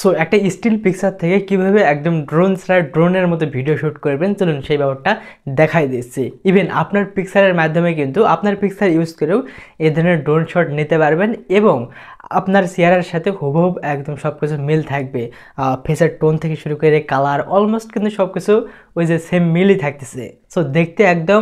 So একটা still picture থেকে কিভাবে একদম ড্রোন ছাড়া ড্রোনের মতো ভিডিও শ্যুট করবেন চলুন সেই ব্যাপারটা দেখাই দিচ্ছি। ইভেন আপনার পিকচারের মাধ্যমে কিন্তু আপনার পিকচার ইউজ করেও এই ধরনের ড্রোন শট নিতে পারবেন এবং আপনার চেহারার সাথে হুবহুব একদম সব কিছু মিল থাকবে। ফেসের টোন থেকে শুরু করে কালার অলমোস্ট কিন্তু সব কিছু ওই যে সেম মিলই থাকতেছে। সো দেখতে একদম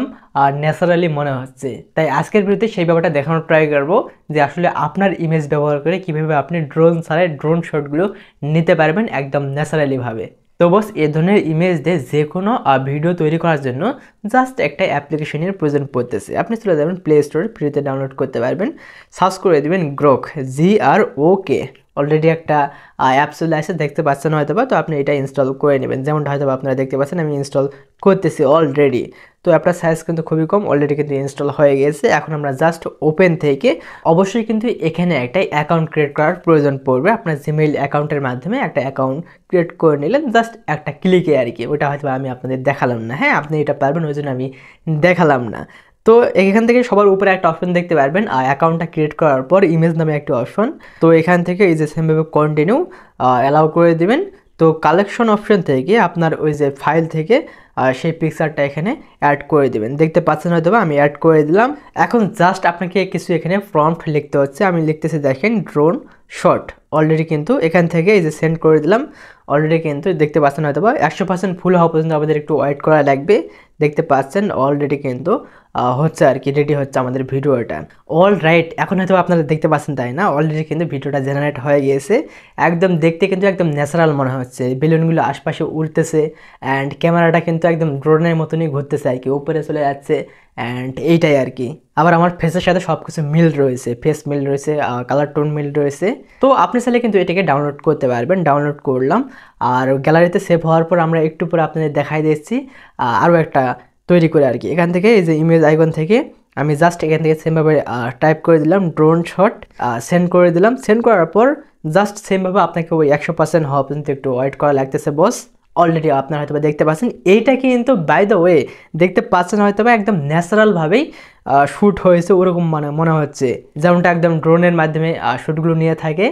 ন্যাচারালি মনে হচ্ছে। তাই আজকের ভিডিওতে সেই ব্যাপারটা দেখানোর ট্রাই করবো যে আসলে আপনার ইমেজ ব্যবহার করে কীভাবে আপনি ড্রোন ছাড়াই ড্রোন শটগুলো নিতে পারবেন একদম ন্যাচারালিভাবে। তো বস এ ধরনের ইমেজ দিয়ে যে কোনো ভিডিও তৈরি করার জন্য জাস্ট একটা অ্যাপ্লিকেশনের প্রয়োজন পড়তেছে। আপনি চলে যাবেন প্লে স্টোরে, ফ্রিতে ডাউনলোড করতে পারবেন। সার্চ করে দেবেন গ্রোক, GROK। অলরেডি একটা অ্যাপ চলে আসে, দেখতে পাচ্ছেন হয়তো বা, তো আপনি এটা ইনস্টল করে নেবেন। যেমনটা হয়তো আপনারা দেখতে পাচ্ছেন আমি ইনস্টল করতেছি অলরেডি। তো অ্যাপটার সাইজ কিন্তু খুবই কম, অলরেডি কিন্তু ইনস্টল হয়ে গেছে। এখন আমরা জাস্ট ওপেন থেকে অবশ্যই কিন্তু এখানে একটা অ্যাকাউন্ট ক্রিয়েট করার প্রয়োজন পড়বে। আপনার জিমেইল অ্যাকাউন্টের মাধ্যমে একটা অ্যাকাউন্ট ক্রিয়েট করে নিলেন জাস্ট একটা ক্লিকে আর কি। ওটা হয়তো আমি আপনাদের দেখালাম না, হ্যাঁ আপনি এটা পারবেন, ওই জন্য আমি দেখালাম না। তো এখান থেকে সবার উপরে একটা অপশন দেখতে পারবেন অ্যাকাউন্টটা ক্রিয়েট করার পর ইমেজ নামে একটা অপশন। তো এখান থেকে এই যে সেমভাবে কন্টিনিউ অ্যালাউ করে দিবেন। তো কালেকশন অপশন থেকে আপনার ওই যে ফাইল থেকে সেই পিকচারটা এখানে অ্যাড করে দেবেন। দেখতে পাচ্ছেন হয়তো বা আমি অ্যাড করে দিলাম। এখন জাস্ট আপনাকে কিছু এখানে প্রম্পট লিখতে হচ্ছে। আমি লিখতেছি দেখেন ড্রোন শট। অলরেডি কিন্তু এখান থেকে এই যে সেন্ড করে দিলাম। অলরেডি কিন্তু দেখতে পাচ্ছেন হয়তো বা 100% ফুল হওয়া পর্যন্ত আমাদের একটু ওয়েট করা লাগবে। দেখতে পাচ্ছেন অলরেডি কিন্তু হচ্ছে আর কি, রেডি হচ্ছে আমাদের ভিডিওটা। অল রাইট, এখন হয়তো আপনারা দেখতে পাচ্ছেন তাই না, অলরেডি কিন্তু ভিডিওটা জেনারেট হয়ে গিয়েছে। একদম দেখতে কিন্তু একদম ন্যাচারাল মনে হচ্ছে, বেলুনগুলো আশপাশে উড়তেছে অ্যান্ড ক্যামেরাটা কিন্তু একদম ড্রোনের মতনই ঘুরতেছে আর কি, উপরে চলে যাচ্ছে অ্যান্ড এইটাই আর কি। আবার আমার ফেসের সাথে সব কিছু মিল রয়েছে, ফেস মিল রয়েছে, কালার টোন মিল রয়েছে। তো আপনি চাইলে কিন্তু এটাকে ডাউনলোড করতে পারবেন। ডাউনলোড করলাম আর গ্যালারিতে সেভ হওয়ার পর আমরা একটু পরে আপনাদের দেখাই দিচ্ছি আরও একটা তৈরি করে আর কি। এখান থেকে এই যে ইমেজ আইকন থেকে আমি জাস্ট এখান থেকে সেমভাবে টাইপ করে দিলাম ড্রোন শট, সেন্ড করে দিলাম। সেন্ড করার পর জাস্ট সেমভাবে আপনাকে ওই 100% হওয়া পর্যন্ত একটু ওয়েট করা লাগতেছে বস। অলরেডি আপনারা হয়তো দেখতে পাচ্ছেন এইটা কিন্তু বাই দ্য ওয়ে দেখতে পাচ্ছেন হয়তো বা একদম ন্যাচারালভাবেই শ্যুট হয়েছে, ওরকম মানে মনে হচ্ছে যেমনটা একদম ড্রোনের মাধ্যমে শ্যুটগুলো নিয়ে থাকে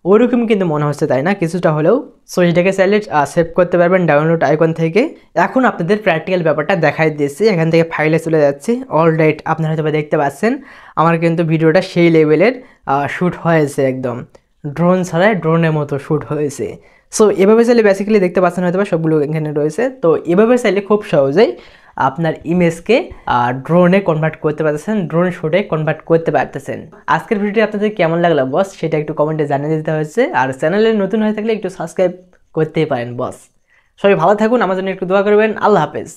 ওরকম কিন্তু মনে হচ্ছে, তাই না কিছুটা হলেও। সো এটাকে চাইলে সেভ করতে পারবেন ডাউনলোড আইকন থেকে। এখন আপনাদের প্র্যাকটিক্যাল ব্যাপারটা দেখাই দিচ্ছি। এখান থেকে ফাইলে চলে যাচ্ছি। অলরাইট, আপনারা হয়তো দেখতে পাচ্ছেন আমার কিন্তু ভিডিওটা সেই লেভেলের শ্যুট হয়েছে, একদম ড্রোন ছাড়াই ড্রোনের মতো শ্যুট হয়েছে। সো এভাবে চাইলে বেসিক্যালি দেখতে পাচ্ছেন হয়তো বা সবগুলো এখানে রয়েছে। তো এভাবে চাইলে খুব সহজেই আপনার ইমেজকে ড্রোনে কনভার্ট করতে পারতেছেন, ড্রোন শুটে কনভার্ট করতে পারতেছেন। আজকের ভিডিওটি আপনাদের কেমন লাগলো বস সেটা একটু কমেন্টে জানিয়ে দিতে হচ্ছে। আর চ্যানেলে নতুন হয়ে থাকলে একটু সাবস্ক্রাইব করতেই পারেন বস। সবাই ভালো থাকুন, আমার জন্য একটু দোয়া করবেন। আল্লাহ হাফেজ।